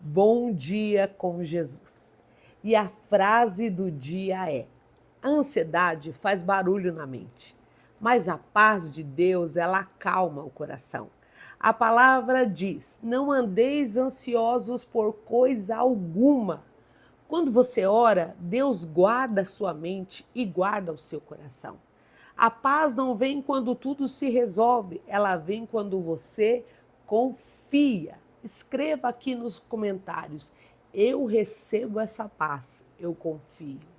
Bom dia com Jesus. E a frase do dia é: a ansiedade faz barulho na mente, mas a paz de Deus, ela acalma o coração. A palavra diz: não andeis ansiosos por coisa alguma. Quando você ora, Deus guarda a sua mente e guarda o seu coração. A paz não vem quando tudo se resolve, ela vem quando você confia. Escreva aqui nos comentários: eu recebo essa paz, eu confio.